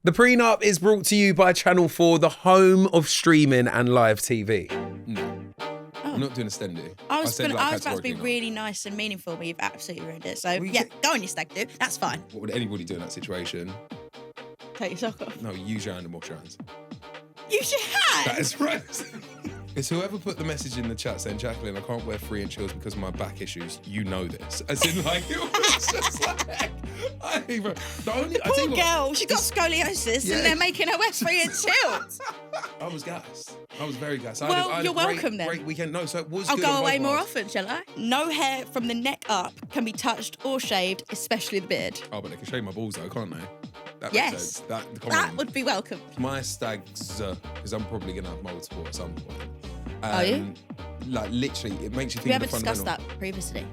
The Prenup is brought to you by Channel 4, the home of streaming and live TV. No. I'm not doing a stendy. I was about to be categorically really nice and meaningful, but you've absolutely ruined it. So, Well, yeah, go on your stag do. That's fine. What would anybody do in that situation? Take your sock off. No, use your hand and wash your hands. Use your hand. That is right. It's whoever put the message in the chat saying, Jacqueline, I can't wear 3-inch heels because of my back issues. You know this. As in, like, it was just like... Poor girl, she got scoliosis and they're making her wear 3-inch heels. I was gassed. I was very gassed. Well, you're welcome then. Great weekend. No, so it was I'll good go on away both more parts. often, shall I? No hair from the neck up can be touched or shaved, especially the beard. Oh, but they can shave my balls though, can't they? That makes Yes. sense. Come That on. would be welcome. My stags, because I'm probably going to have multiple at some point. Are you? Like, literally, it makes you think We of the haven't discussed fundamental. that previously.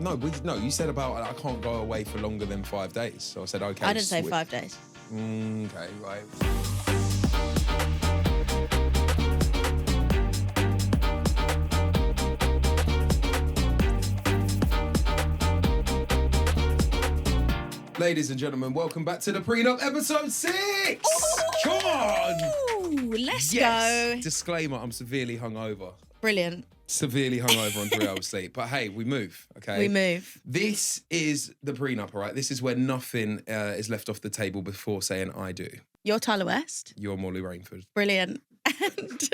No, you said about I can't go away for longer than 5 days. So I said, okay. I didn't say switch. 5 days. Okay, right. Ladies and gentlemen, welcome back to the Prenup episode 6. Come on. Ooh, let's Yes. go. Disclaimer, I'm severely hungover. Brilliant. Severely hungover on 3 hours sleep. But hey, we move, okay? We move. This is the prenup, all right? This is where nothing is left off the table before saying I do. You're Tyler West. You're Molly Rainford. Brilliant. And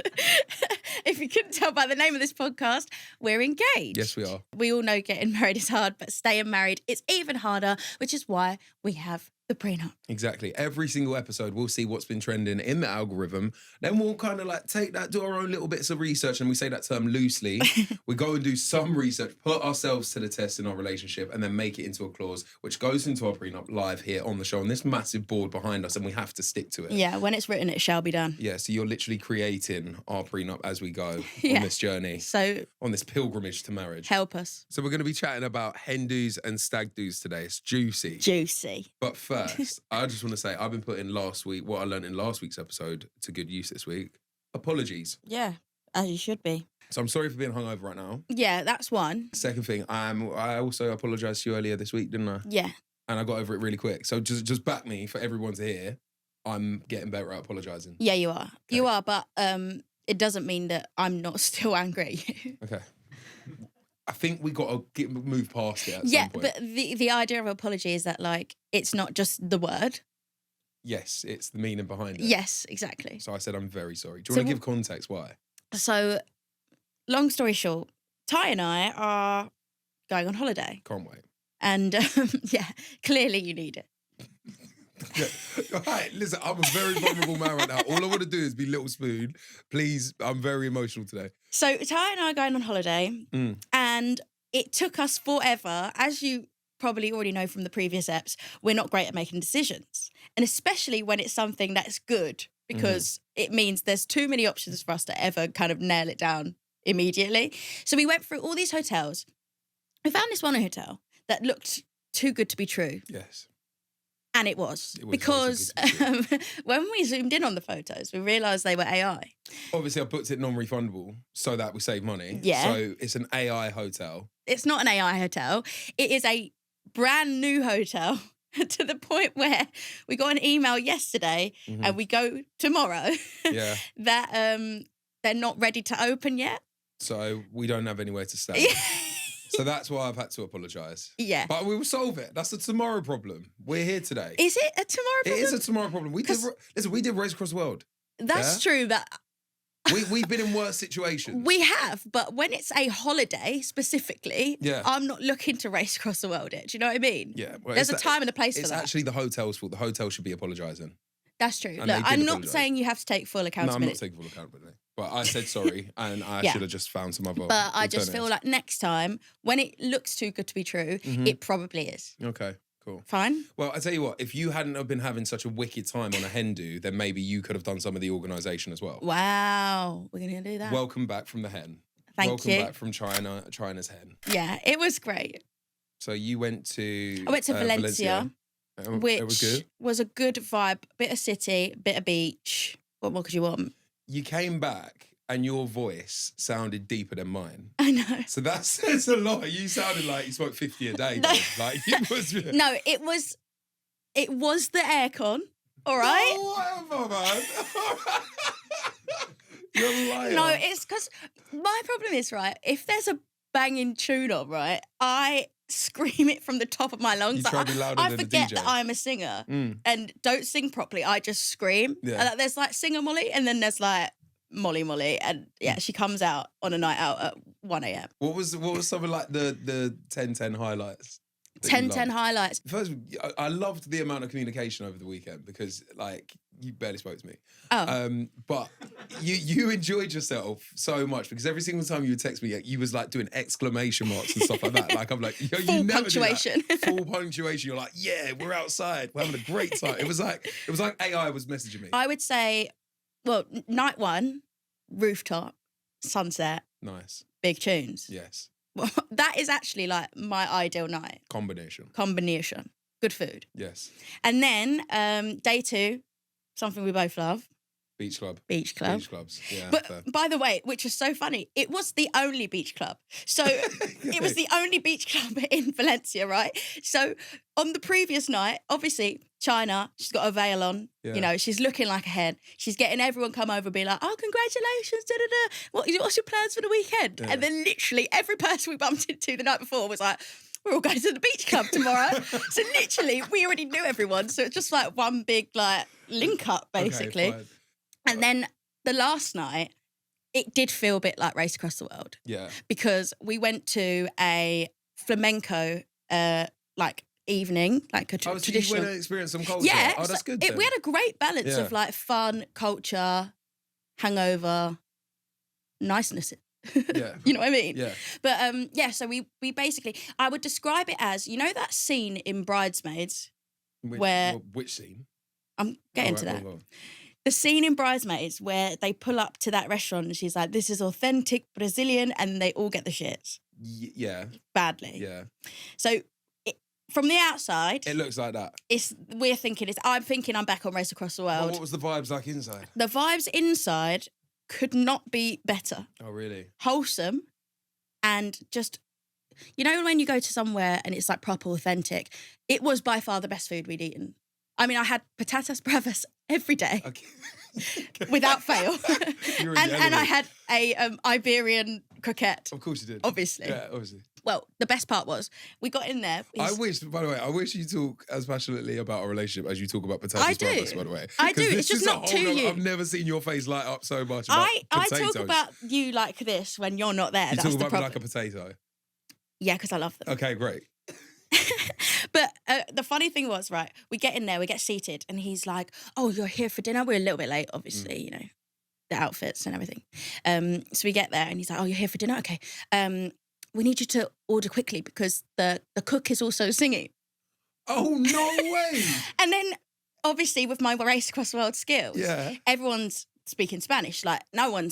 if you couldn't tell by the name of this podcast, we're engaged. Yes, we are. We all know getting married is hard, but staying married is even harder, which is why we have the prenup. Exactly. Every single episode, we'll see what's been trending in the algorithm. Then we'll kind of like take that, do our own little bits of research, and we say that term loosely. We go and do some research, put ourselves to the test in our relationship, and then make it into a clause, which goes into our prenup live here on the show on this massive board behind us, and we have to stick to it. Yeah, when it's written, it shall be done. Yeah, so you're literally creating our prenup as we go Yeah. on this journey, So on this pilgrimage to marriage. help us. So we're going to be chatting about hen do's and stag do's today. It's juicy. Juicy. But first, I just want to say I've been putting what I learned in last week's episode to good use this week. Apologies. Yeah, as you should be. So I'm sorry for being hungover right now. Yeah, that's one. Second thing, I also apologised to you earlier this week, didn't I? Yeah. And I got over it really quick. So just back me for everyone to hear. I'm getting better at apologising. Yeah, you are. You are, but it doesn't mean that I'm not still angry at you. Okay. I think we got to move past it at Yeah, some point. but the idea of apology is that, like, it's not just the word. Yes, it's the meaning behind it. Yes, exactly. So I said, I'm very sorry. Do you So want to give context why? So, long story short, Ty and I are going on holiday. Can't wait. And, yeah, clearly you need it. Yeah. All right, listen, I'm a very vulnerable man right now. All I want to do is be Little Spoon. Please, I'm very emotional today. So, Ty and I are going on holiday, and it took us forever. As you probably already know from the previous eps, we're not great at making decisions. And especially when it's something that's good, because it means there's too many options for us to ever kind of nail it down immediately. So we went through all these hotels. We found this one hotel that looked too good to be true. Yes. And it was. It was Because very too good when we zoomed in on the photos, we realised they were AI. Obviously, I booked it non-refundable so that we save money. Yeah. So it's an AI hotel. It's not an AI hotel. It is a brand new hotel to the point where we got an email yesterday and we go tomorrow Yeah. that they're not ready to open yet. So we don't have anywhere to stay. So that's why I've had to apologise. Yeah. But we will solve it. That's a tomorrow problem. We're here today. Is it a tomorrow problem? It is a tomorrow problem. We did Race Across the World. That's true, but We've been in worse situations. we have. But when it's a holiday specifically, Yeah. I'm not looking to race across the world. Do you know what I mean? Yeah. Well, There's a it's time and a place for It's that. actually the hotel's fault. The hotel should be apologising. That's true. And Look, they did I'm not apologise. saying you have to take full No, I'm accountability. not taking full accountability. But I said sorry and I Yeah. should have just found some other But I just feel alternatives. like next time, when it looks too good to be true, it probably is. Okay, cool. Fine? Well, I tell you what, if you hadn't have been having such a wicked time on a hen do, then maybe you could have done some of the organisation as well. Wow. We're going to do that. Welcome back from the hen. Thank Welcome you. back from China's hen. Yeah, it was great. So you went to... I went to Valencia, which It was good. was a good vibe. Bit of city, bit of beach. What more could you want? You came back and your voice sounded deeper than mine. I know. So that says a lot. You sounded like you smoked 50 a day. No. babe. Like it was... No, it was the aircon. All right. Oh, whatever, man. You're a liar. No, it's because my problem is, right, if there's a banging tune on, right, I scream it from the top of my lungs. You try to be louder I than the forget DJ. that I'm a singer and don't sing properly. I just scream. Yeah. And there's like Singer Molly and then there's like Molly. And yeah, she comes out on a night out at 1 a.m. What was some of like the 10-10 highlights? that you 10-10 loved? highlights. First, I loved the amount of communication over the weekend because, like, you barely spoke to me. Oh. But you enjoyed yourself so much because every single time you would text me, you was like doing exclamation marks and stuff like that. Like, I'm like, yo, Full you never punctuation. do that. Full punctuation. You're like, yeah, we're outside. We're having a great time. It was like AI was messaging me. I would say, well, night one, rooftop, sunset, Nice. big tunes. Yes. Well, that is actually like my ideal night. Combination. Good food. Yes. And then day two, something we both love, Beach club. beach club. Beach clubs. Yeah. But fair. by the way, which is so funny, it was the only beach club. So it was the only beach club in Valencia, right? So on the previous night, obviously, China, she's got a veil on. Yeah. You know, she's looking like a hen. She's getting everyone come over and be like, oh, congratulations, da-da-da. What's your plans for the weekend? Yeah. And then literally every person we bumped into the night before was like, we're all going to the beach club tomorrow. So literally, we already knew everyone. So it's just like one big like link up, basically. Okay, fine. And then the last night, it did feel a bit like Race Across the World Yeah. because we went to a flamenco like evening, like a Oh, so you traditional. went and experienced some culture? Yeah, Oh, that's so good. we had a great balance Yeah. of like fun, culture, hangover, niceness. Yeah. You know what I mean? Yeah. But yeah, so we basically, I would describe it as, you know that scene in Bridesmaids? Which scene? I'm getting All to right, that. go on. The scene in Bridesmaids where they pull up to that restaurant and she's like, this is authentic Brazilian, and they all get the shits Yeah. badly. Yeah. So from the outside, It looks like that. I'm thinking I'm back on Race Across the Well, World. what was the vibes like inside? The vibes inside could not be better. Oh, really? Wholesome and just, you know, when you go to somewhere and it's like proper authentic, it was by far the best food we'd eaten. I mean, I had patatas bravas every day Okay. without fail. You're in your and I element. had a Iberian croquette, Of course you did. obviously. Yeah, obviously. Well, the best part was we got in there. By the way, I wish you talk as passionately about a relationship as you talk about potatoes. I do. Brothers, by the way. I do. 'Cause It's this just is a not whole to nother- you. I've never seen your face light up so much about I potatoes. talk about you like this when you're not there. You That's talk the about me problem. like a potato. Yeah, because I love them. Okay, great. But the funny thing was, right, we get in there, we get seated, and he's like, oh, you're here for dinner? We're a little bit late, obviously, you know, the outfits and everything. So we get there, and he's like, oh, you're here for dinner? Okay. We need you to order quickly because the cook is also singing. Oh, no way. And then, obviously, with my Race Across the World skills, Yeah. everyone's speaking Spanish. Like, no one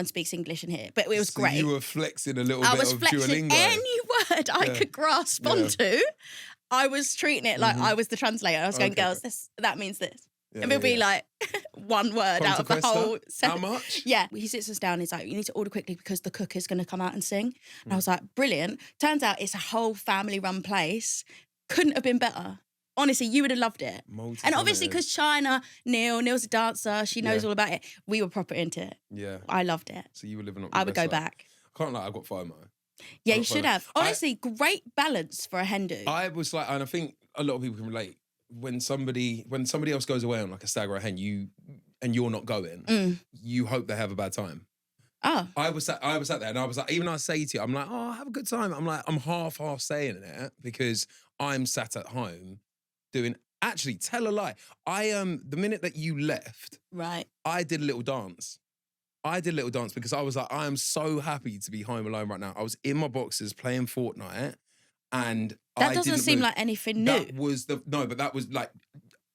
speaks English in here, but it was So great. you were flexing a little I bit was of flexing Duolingo. any word I Yeah. could grasp Yeah. onto. I was treating it like I was the translator. I was going, Okay. girls, that means this. Yeah, And it'll be like one word out of the Quanta whole Questa? How sentence. much? Yeah. He sits us down. He's like, you need to order quickly because the cook is going to come out and sing. And Mm. I was like, brilliant. Turns out it's a whole family run place. Couldn't have been better. Honestly, you would have loved it. And obviously, because China, Neil's a dancer, she knows Yeah. all about it. We were proper into it. Yeah. I loved it. So you were living up. I your would best go life. back. Can't lie, I got FOMO. Yeah, I you got should FOMO. have. Honestly, great balance for a Hindu. I was like, and I think a lot of people can relate. When somebody else goes away on like a stag or a hen, you're not going, you hope they have a bad time. Oh, I was sat there and I was like, even I say to you, I'm like, oh, have a good time. I'm like, I'm half saying it because I'm sat at home doing. Actually, tell a lie. The minute that you left, right. I did a little dance. Because I was like, I am so happy to be home alone right now. I was in my boxes playing Fortnite, and That I doesn't didn't seem move. like anything new. But that was like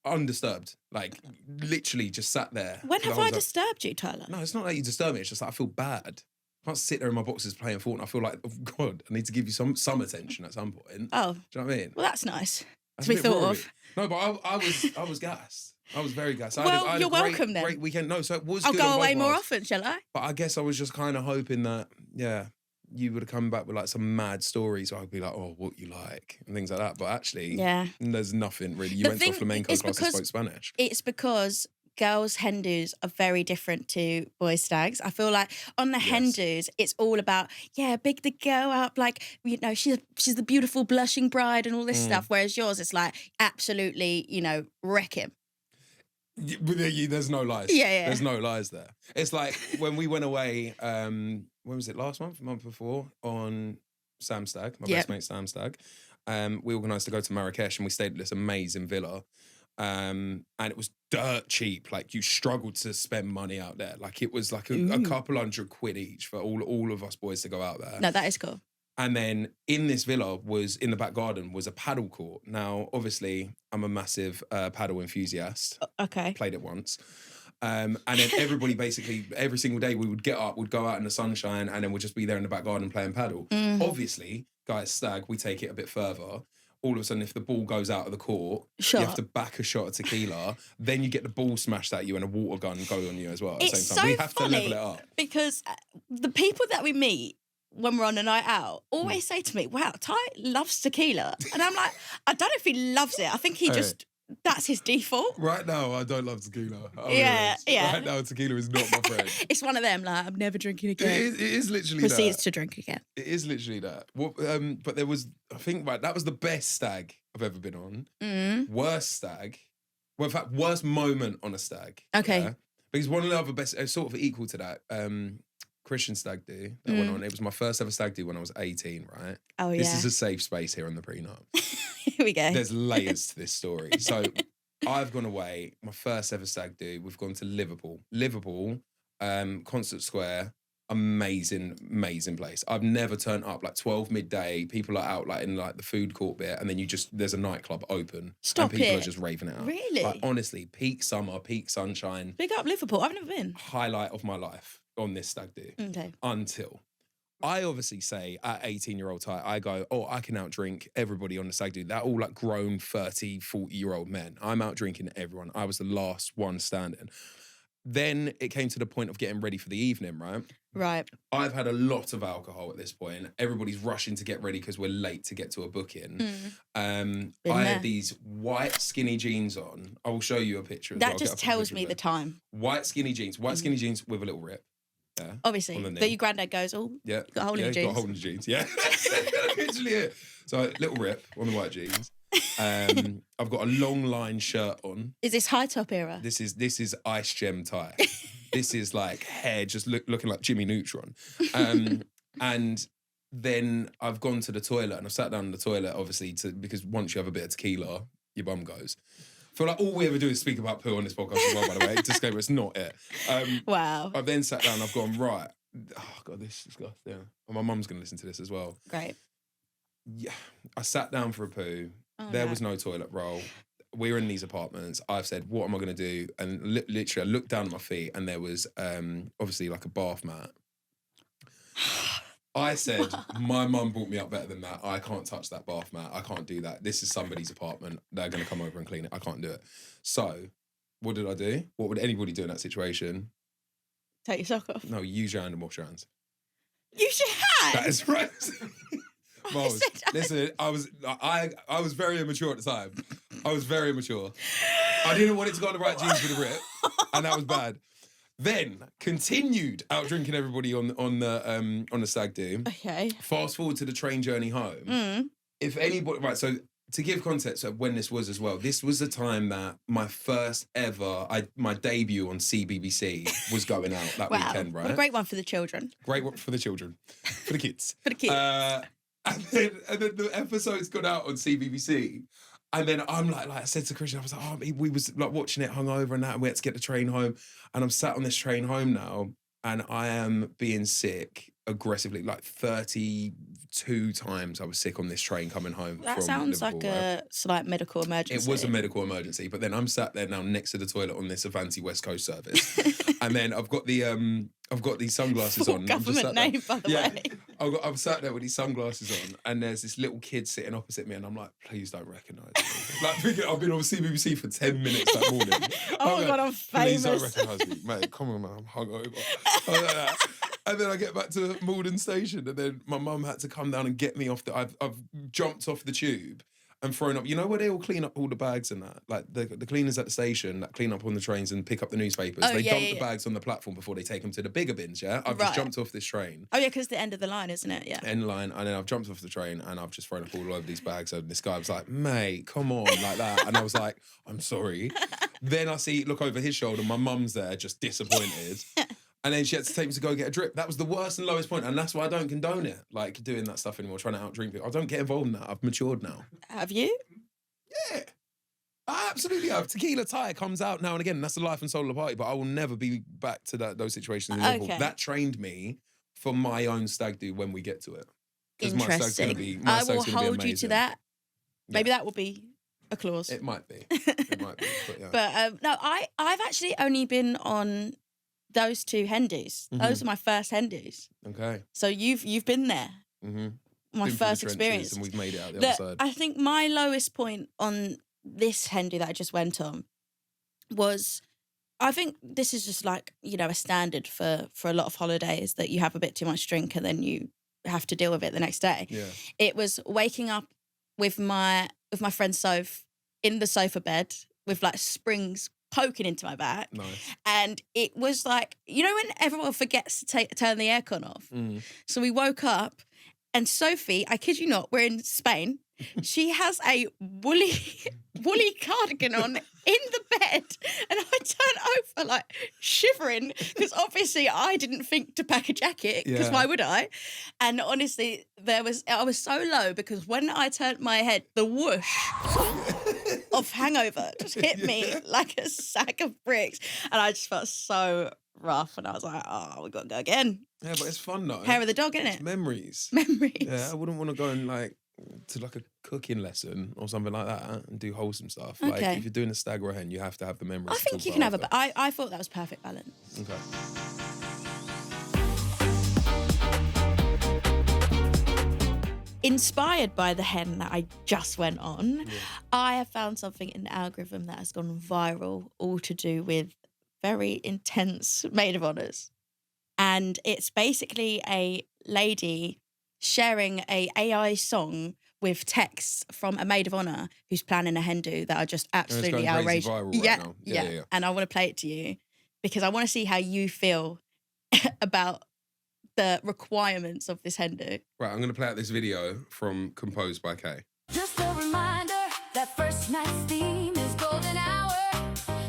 undisturbed. Like literally just sat there. When for the have whole I time. disturbed you, Tyler? No, it's not that you disturb me. It's just like I feel bad. I can't sit there in my boxes playing Fortnite. I feel like, oh God, I need to give you some attention at some point. Oh, Do you know what I mean? well, that's nice That's to a be bit thought raw of. me. No, but I was gassed. I was very gassed. I Well, had you're a great, welcome then. Great weekend. No, so it was I'll good go on both away more halves. often, shall I? But I guess I was just kind of hoping that, yeah, you would have come back with like some mad stories. I'd be like, oh, what you like and things like that. But actually, Yeah. there's nothing really. You The went to a thing flamenco is class and because- spoke Spanish. It's because girls' hen dos are very different to boys' stags. I feel like on the hen Yes. dos, it's all about, big the girl up, like, you know, she's the beautiful blushing bride and all this stuff. Whereas yours, it's like, absolutely, you know, wreck him. There's no lies. Yeah. There's no lies there. It's like when we went away, when was it, last month, month before, on Sam Stag, my best mate Sam Stag. We organised to go to Marrakesh and we stayed at this amazing villa. And it was dirt cheap. Like you struggled to spend money out there. Like it was like a couple £100 each for all of us boys to go out there. No, that is cool. And then in this villa was, in the back garden, was a paddle court. Now, obviously, I'm a massive paddle enthusiast. Okay. Played it once. And then everybody basically, every single day we would get up, we'd go out in the sunshine, and then we'd just be there in the back garden playing paddle. Obviously, guys, Stag, we take it a bit further. All of a sudden, if the ball goes out of the court, you have to back a shot of tequila. Then you get the ball smashed at you and a water gun go on you as well at the It's same time. so We have funny to level it up. because the people that we meet when we're on a night out always say to me, wow, Ty loves tequila. And I'm like, I don't know if he loves it. I think he just, that's his default. Right now, I don't love tequila. Yeah. Right now, tequila is not my friend. It's one of them, like, I'm never drinking again. It is literally Proceeds that. to drink again. It is literally that. What, but there was, I think, right, that was the best stag I've ever been on. Worst stag. Well, in fact, worst moment on a stag. Okay. Yeah? Because one of the other best, sort of equal to that, Christian stag do that went on. It was my first ever stag do when I was 18, right? Oh, This yeah. is a safe space here on the prenup. Here we go. There's layers to this story. So I've gone away, my first ever stag do. We've gone to Liverpool. Concert Square, amazing place. I've never turned up like 12 midday. People are out like in like the food court bit, and then there's a nightclub open. Stop and people it. are just raving it out. Really? Like honestly, peak summer, peak sunshine, Big up Liverpool. I've never been. highlight of my life on this stag do. Okay. Until I obviously say at 18-year-old Ty, I go, oh, I can outdrink everybody on the stag do. They're all like grown 30, 40-year-old men. I'm out drinking everyone. I was the last one standing. Then it came to the point of getting ready for the evening, right? Right. I've had a lot of alcohol at this point. Everybody's rushing to get ready because we're late to get to a booking. I there. had these white skinny jeans on. I will show you a picture. That just tells me the time. White skinny jeans with a little rip. Yeah. Obviously. On the That knee. your granddad goes, oh, Yeah. got a hole in your he's got a jeans. hole in his jeans. Yeah. Literally it. So little rip on the white jeans. I've got a long line shirt on. Is this high top era? This is Ice Gem Tie. This is like hair just looking like Jimmy Neutron. And then I've gone to the toilet and I've sat down in the toilet, obviously, because once you have a bit of tequila, your bum goes. I feel like all we ever do is speak about poo on this podcast as well, by the way. Disclaimer, it's not it. Wow. I've then sat down and I've gone, right. Oh, God, this is disgusting. Yeah. And my mum's going to listen to this as well. Great. Yeah. I sat down for a poo. Oh, There no. was no toilet roll. We're in these apartments. I've said, what am I going to do? And literally, I looked down at my feet and there was obviously like a bath mat. I said, my mum brought me up better than that. I can't touch that bath mat. I can't do that. This is somebody's apartment. They're going to come over and clean it. I can't do it. So what did I do? What would anybody do in that situation? Take your sock off. No, use your hand and wash your hands. Use your hand. That is right. Miles, said- listen, I was very immature at the time. I was very immature. I didn't want it to go on the right jeans with a rip, and that was bad. Then continued out drinking everybody on the stag do. Okay. Fast forward to the train journey home. If anybody, right, so to give context of when this was as well, this was the time that my first ever, my debut on CBBC was going out that Wow. weekend, right? What a great one for the children. Great one for the children, for the kids. For the kids. And then the episode's gone out on CBBC. And then I'm like I said to Christian, I was like, oh, we was like watching it hungover and that, and we had to get the train home. And I'm sat on this train home now, and I am being sick aggressively. Like 32 times I was sick on this train coming home. That from sounds Liverpool, like right? a slight medical emergency. It was a medical emergency, but then I'm sat there now next to the toilet on this Avanti West Coast service, and then I've got these sunglasses Full on. I'm just government sat there. name, by the way. I'm sat there with these sunglasses on, and there's this little kid sitting opposite me, and I'm like, please don't recognise me. Like, thinking I've been on CBBC for 10 minutes that morning. Oh my God, I'm Please don't famous. recognise me. Mate, come on, man, I'm hungover. I was like that. And then I get back to Malden Station, and then my mum had to come down and get me off I've jumped off the tube and thrown up. You know where they all clean up all the bags and that? Like the cleaners at the station that clean up on the trains and pick up the newspapers. Oh, They yeah, dump yeah, the yeah. bags on the platform before they take them to the bigger bins, yeah? I've Right. just jumped off this train. Oh, yeah, because the end of the line, isn't it? Yeah. End line, and then I've jumped off the train and I've just thrown up all over these bags. And this guy was like, mate, come on, like that. And I was like, I'm sorry. Then I look over his shoulder, my mum's there, just disappointed. And then she had to take me to go get a drip. That was the worst and lowest point, and that's why I don't condone it, like doing that stuff anymore, trying to outdrink people. I don't get involved in that. I've matured now. Have you? Yeah. I absolutely have. Tequila Thai comes out now and again. And that's the life and soul of the party, but I will never be back to those situations in Liverpool. Okay. That trained me for my own stag do when we get to it. Because my stag's Interesting. going to be I will hold you to that. Maybe Yeah. that will be a clause. It might be. It might be. But yeah. But no, I've actually only been on those two hen dos. Mm-hmm. Those are my first hen dos. Okay. So you've been there. Mm-hmm. My first experience. And we've made it out the Look, other side. I think my lowest point on this hen do that I just went on was, I think this is just like, you know, a standard for a lot of holidays, that you have a bit too much drink and then you have to deal with it the next day. Yeah. It was waking up with my friend Soph in the sofa bed with like springs poking into my back. Nice. And it was like, you know, when everyone forgets to turn the aircon off. Mm. So we woke up and Sophie, I kid you not, we're in Spain. She has a woolly cardigan on in the bed. And I turn over like shivering because obviously I didn't think to pack a jacket because Yeah. why would I? And honestly, I was so low because when I turned my head, the whoosh of hangover just hit me like a sack of bricks. And I just felt so rough. And I was like, oh, we got to go again. Yeah, but it's fun though. Hair of the dog, It's innit? memories. Memories. Yeah, I wouldn't want to go and like to like a cooking lesson or something like that and do wholesome stuff. Like Okay. if you're doing a stag or a hen, you have to have the memories. I to think talk you can have about I thought that was perfect balance. after. Okay. Inspired by the hen that I just went on, I have found something in the algorithm that has gone viral, all to do with very intense maid of honours. And it's basically a lady sharing a AI song with texts from a maid of honour who's planning a hen do that are just absolutely going crazy outrageous. viral right now. Yeah. And I want to play it to you because I want to see how you feel about the requirements of this hen do. Right, I'm going to play out this video from Composed by Kay. Just a reminder that first night's theme is golden hour.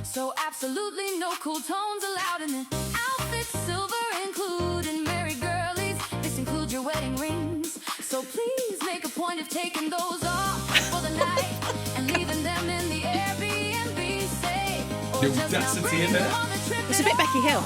So absolutely no cool tones allowed in the outfits, silver including merry girlies. This includes your wedding rings. So please make a point of taking those off for the night and leaving them in the Airbnb safe. Or The just now audacity bring in them there. on the trip It's a bit Becky Hill.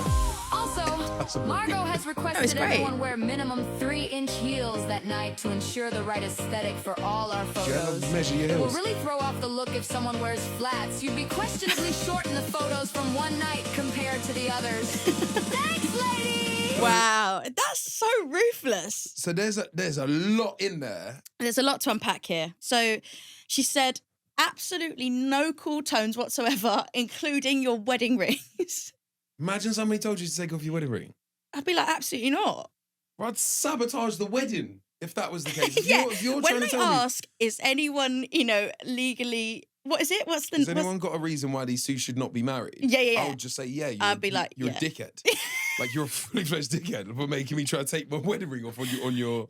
Also, Margot has requested great. everyone wear minimum 3-inch heels that night to ensure the right aesthetic for all our Do you ever photos. measure your It will heels? really throw off the look if someone wears flats. You'd be questionably short in the photos from one night compared to the others. Thanks, lady! Wow, that's so ruthless. So there's a lot in there. There's a lot to unpack here. So she said, absolutely no cool tones whatsoever, including your wedding rings. Imagine somebody told you to take off your wedding ring. I'd be like, absolutely not. Well, I'd sabotage the wedding if that was the case. If Yeah, you're when trying they to tell me, ask, is anyone, legally, what is it? What's the... has what's- anyone got a reason why these two should not be married? Yeah, yeah, I yeah. would just say, yeah. I'd be like, you're yeah. a dickhead. Like you're a fully fledged dickhead for making me try to take my wedding ring off on your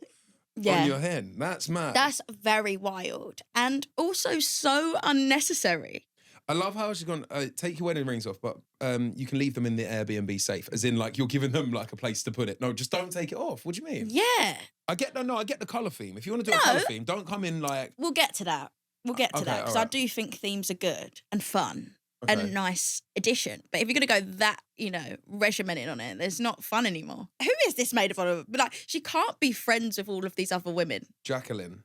hen. That's mad. That's very wild and also so unnecessary. I love how she's gone, take your wedding rings off, but you can leave them in the Airbnb safe. As in, like, you're giving them, like, a place to put it. No, just don't take it off. What do you mean? Yeah, I get the colour theme. If you want to do a No. colour theme, don't come in, like... we'll get to that. We'll get to Okay, that because alright. I do think themes are good and fun and a Okay. nice addition. But if you're going to go that, regimented on it, there's not fun anymore. Who is this maid of honour? But like, she can't be friends with all of these other women. Jacqueline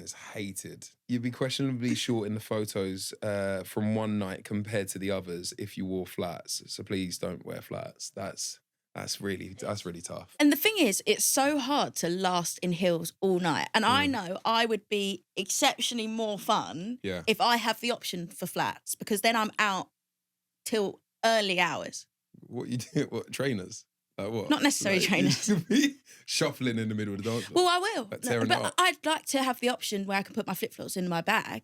is hated. You'd be questionably short in the photos from one night compared to the others if you wore flats. So please don't wear flats. That's really tough. And the thing is, it's so hard to last in heels all night. And I know I would be exceptionally more fun Yeah. if I have the option for flats because then I'm out till early hours. What you do? What trainers? Like what? Not necessarily trainers. You should be shuffling in the middle of the dance floor. Well, I will. Like tearing it But up. I'd like to have the option where I can put my flip-flops in my bag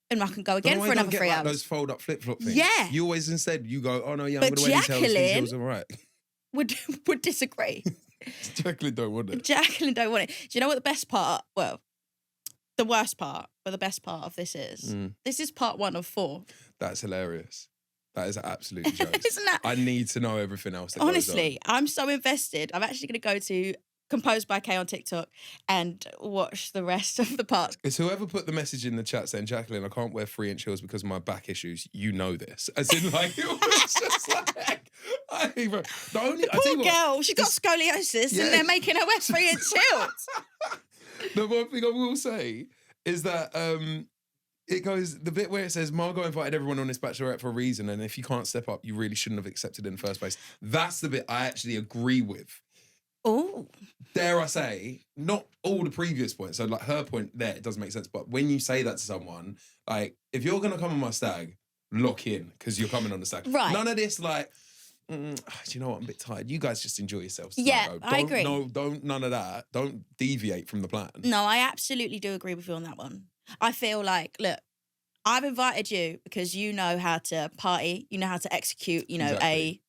and I can go Don't know again why for you don't another get, 3 like, hours. those fold-up flip-flop things. Yeah. You always instead, you go, oh no, yeah, I'm But going to wear these heels. These Jacqueline- heels are all right. Would disagree. Jacqueline don't want it. Jacqueline don't want it. Do you know what the best part? Well, the worst part, but the best part of this is. This is part 1 of 4. That's hilarious. That is absolutely jokes. Isn't that? I need to know everything else that Honestly, I'm so invested. I'm actually going to go to Composed by Kay on TikTok and watch the rest of the parts. It's whoever put the message in the chat saying, Jacqueline, I can't wear 3-inch heels because of my back issues. You know this. As in, like, it was just like, the only, I tell Poor you what, girl, she's got scoliosis Yeah. and they're making her wear 3-inch heels. the one thing I will say is that it goes, the bit where it says, Margot invited everyone on this bachelorette for a reason, and if you can't step up, you really shouldn't have accepted in the first place. That's the bit I actually agree with. Oh, Dare I say, not all the previous points. So, like, her point there, it doesn't make sense. But when you say that to someone, like, if you're going to come on my stag, lock in because you're coming on the stag. Right. None of this, like, do you know what? I'm a bit tired. You guys just enjoy yourselves. Tonight, Yeah, though. I Don't- agree. No, don't, none of that. Don't deviate from the plan. no, I absolutely do agree with you on that one. I feel like, look, I've invited you because you know how to party, you know how to execute, you know, Exactly. a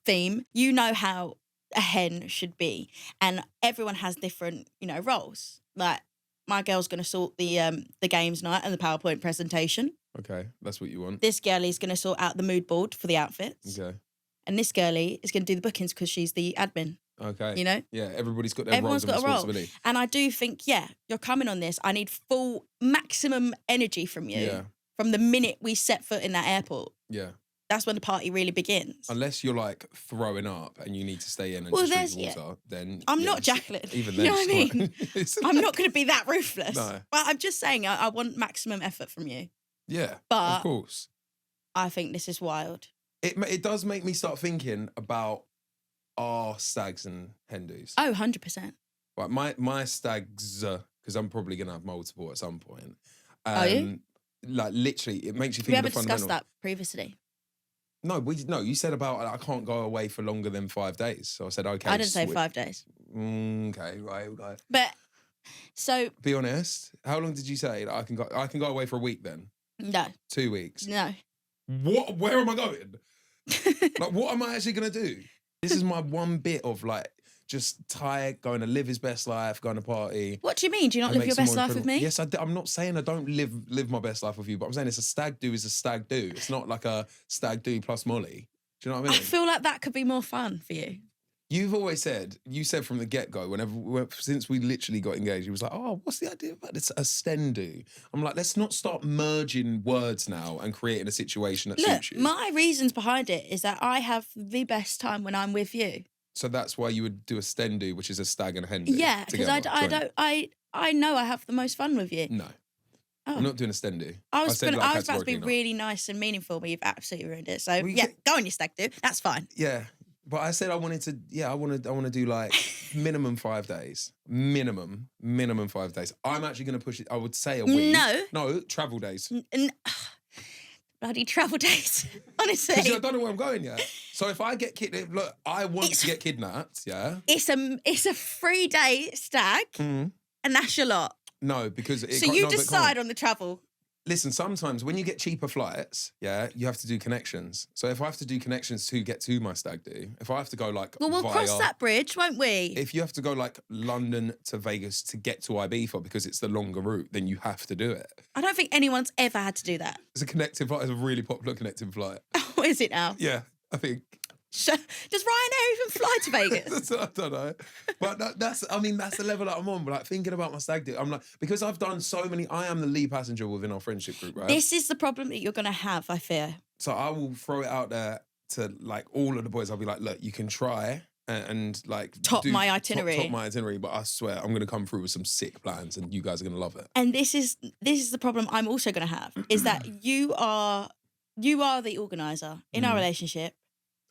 theme, you know how a hen should be, and everyone has different, you know, roles. Like my girl's going to sort the games night and the PowerPoint presentation. Okay, that's what you want. This girlie's going to sort out the mood board for the outfits, Okay. and this girlie is going to do the bookings because she's the admin. Okay. You know, Yeah, everybody's got their everyone's roles and got a role, responsibility. and I do think, yeah, you're coming on this. I need full maximum energy from you Yeah. from the minute we set foot in that airport. Yeah. That's when the party really begins. Unless you're like throwing up and you need to stay in and Well, just there's- drink water, then I'm yeah, not it's- Jacqueline. Even You then, know what I it's mean? not- it's- I'm not going to be that ruthless. No. But I'm just saying, I want maximum effort from you. Yeah, But- of course. I think this is wild. It does make me start thinking about our stags and hen do's. Oh, 100%. Like my stags, because I'm probably gonna have multiple at some point. Are you? Like literally, it makes you think We of the haven't discussed fundamental. that previously. No, you said about I can't go away for longer than 5 days. So I said okay. I didn't say sweet. 5 days. Okay, right. But, so, Be honest. How long did you say that I can go? I can go away for a week then. no, 2 weeks. no. What? Where am I going? Like, what am I actually gonna do? This is my one bit of like just tired, going to live his best life, going to party. What do you mean? Do you not and live make your some best more life with incredible- me? Yes, I do. I'm not saying I don't live my best life with you, but I'm saying it's a stag do is a stag do. It's not like a stag do plus Molly. Do you know what I I mean? feel like that could be more fun for you. You've always said, you said from the get-go, since we literally got engaged, you was like, oh, what's the idea about this? A stendu. I'm like, let's not start merging words now and creating a situation that Look, suits you. my reasons behind it is that I have the best time when I'm with you. So that's why you would do a stendu, which is a stag and a hen do. Yeah, because together, joint. I know I have the most fun with you. No, Oh. I'm not doing a stendu. I was said, about to be categorically not. really nice and meaningful, but you've absolutely ruined it. So Well, you yeah, can- go on your stag do. That's fine. Yeah, but I said I wanted to. Yeah, I want to do like minimum 5 days. Minimum 5 days. I'm actually going to push it. I would say a week. No, travel days. Bloody travel days. Honestly, Because I don't know where I'm going yet. So if I get kidnapped, look, I want It's- to get kidnapped. Yeah. it's a 3-day stag, Mhm. and that's your lot. No, because it So can't- you no, but come decide on the travel. Listen, sometimes when you get cheaper flights, yeah, you have to do connections. So if I have to do connections to get to my stag do, if I have to go like Well, we'll via, cross that bridge, won't we? if you have to go like London to Vegas to get to Ibiza because it's the longer route, then you have to do it. I don't think anyone's ever had to do that. It's a connecting flight. It's a really popular connecting flight. What is it now? Yeah, I think. Does Ryanair even fly to Vegas? I don't know, but that's the level that I'm on. But like thinking about my stag do, I'm like, because I've done so many. I am the lead passenger within our friendship group, right? This is the problem that you're going to have, I fear. So I will throw it out there to like all of the boys. I'll be like, look, you can try and like Top my itinerary. top my itinerary, but I swear I'm gonna come through with some sick plans, and you guys are gonna love it. And this is the problem I'm also going to have, is that you are the organizer in our relationship.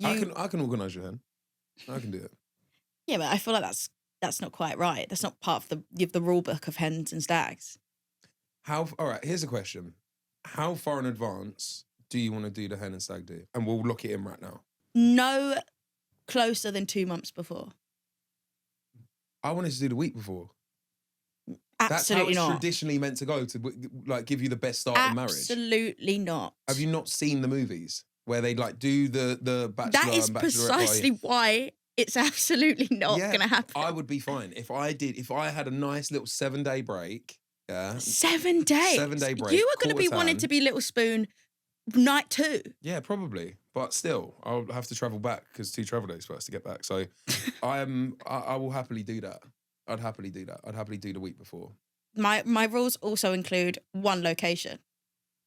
I can organise your hen. I can do it. Yeah, but I feel like that's not quite right. That's not part of the rule book of hens and stags. All right, here's a question. How far in advance do you want to do the hen and stag do? And we'll lock it in right now. No closer than 2 months before. I wanted to do the week before. That's how Absolutely it's not. traditionally meant to go, to like give you the best start in marriage. Absolutely not. Have you not seen the movies where they like do the bachelor That is and bachelorette precisely party? why it's absolutely not Yeah, going to happen. I would be fine if I had a nice little 7-day break. Yeah, 7 days. 7-day break. You were going to be quarter wanting tan. to be Little Spoon night 2. Yeah, probably, but still, I'll have to travel back because 2 travel days first to get back. So, I will happily do that. I'd happily do that. I'd happily do the week before. My rules also include one location.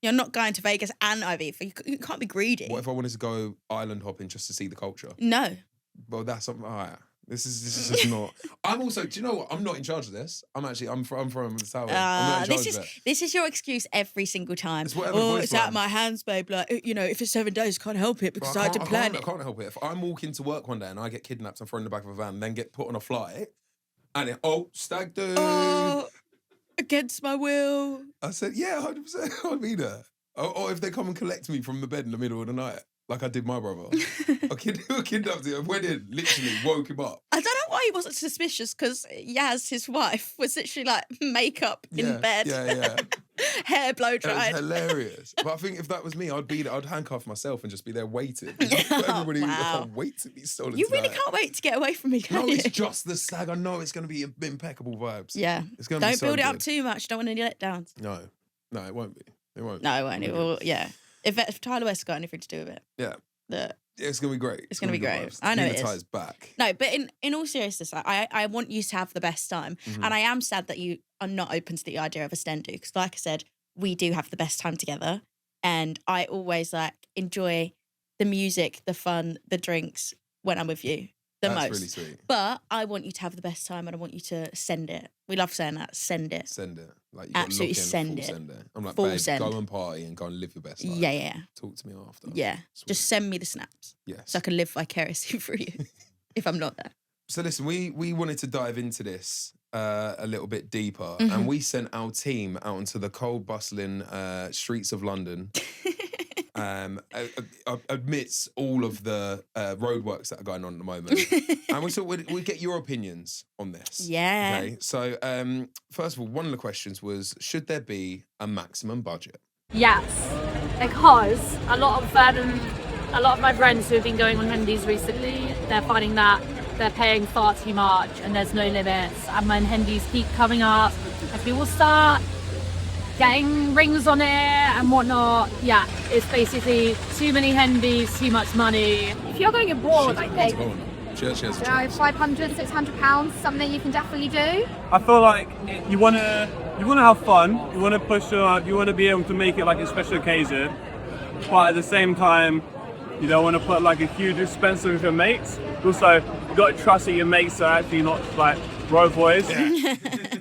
You're not going to Vegas and Ibiza. You can't be greedy. What if I wanted to go island hopping just to see the culture? No. Well, that's something. All right. This is just not. I'm also. Do you know what? I'm not in charge of this. I'm from the tower. I'm not in charge of it. This is your excuse every single time. It's whatever the Oh, boys it's out plan. of my hands, babe. Like, you know, if it's 7 days, can't help it because I had to plan I it. can't help it. If I'm walking to work one day and I get kidnapped and thrown in the back of a van, and then get put on a flight, and stag do. Oh, against my will. I said, yeah, 100%. I'd be there. Or if they come and collect me from the bed in the middle of the night, like I did my brother. I kidnapped him, went in, literally woke him up. I don't know why he wasn't suspicious because Yaz, his wife, was literally like makeup in bed, Yeah. hair blow It was dried. hilarious. But I think if that was me, I'd handcuff myself and just be there waiting. Everybody, I Wow. can't wait to be stolen. You really tonight. can't wait to get away from me, can No, you? it's just the stag. I know it's going to be impeccable vibes. Yeah. It's going to be Don't so build it up good. too much. Don't want any letdowns. No, it won't be. It won't. No, it won't. It will, yeah. If Tyler West got anything to do with it, Yeah. the It's going to be great. It's gonna be good great. vibes. I know Tina it is. Ty's back. No, but in all seriousness, I want you to have the best time. Mm-hmm. And I am sad that you are not open to the idea of a stendu because, like I said, we do have the best time together. And I always enjoy the music, the fun, the drinks when I'm with you the That's most. really sweet. But I want you to have the best time and I want you to send it. We love saying that. Send it. Send it. Like, you Absolutely got to send full it. Send it. I'm like, Full babe, send. go and party and go and live your best life. Yeah. Talk to me after. Yeah. Sweet. Just send me the snaps Yes. so I can live vicariously through you if I'm not there. So listen, we wanted to dive into this a little bit deeper, Mm-hmm. and we sent our team out into the cold, bustling streets of London. Amidst all of the roadworks that are going on at the moment, and we thought we'd get your opinions on this. Yeah. Okay. So first of all, one of the questions was: should there be a maximum budget? Yes, because a lot of my friends who have been going on Hendies recently, they're finding that they're paying far too much and there's no limits. And when Hendies keep coming up, and people start getting rings on it and whatnot, yeah, it's basically too many Hendies, too much money. If you're going abroad, I think, She has a You know, chance. 500, 600 pounds, something you can definitely do. I feel like you wanna have fun. You wanna push up. You wanna be able to make it like a special occasion, but at the same time, you don't want to put like a huge expense with your mates. Also, you got to trust that your mates are actually not like road boys.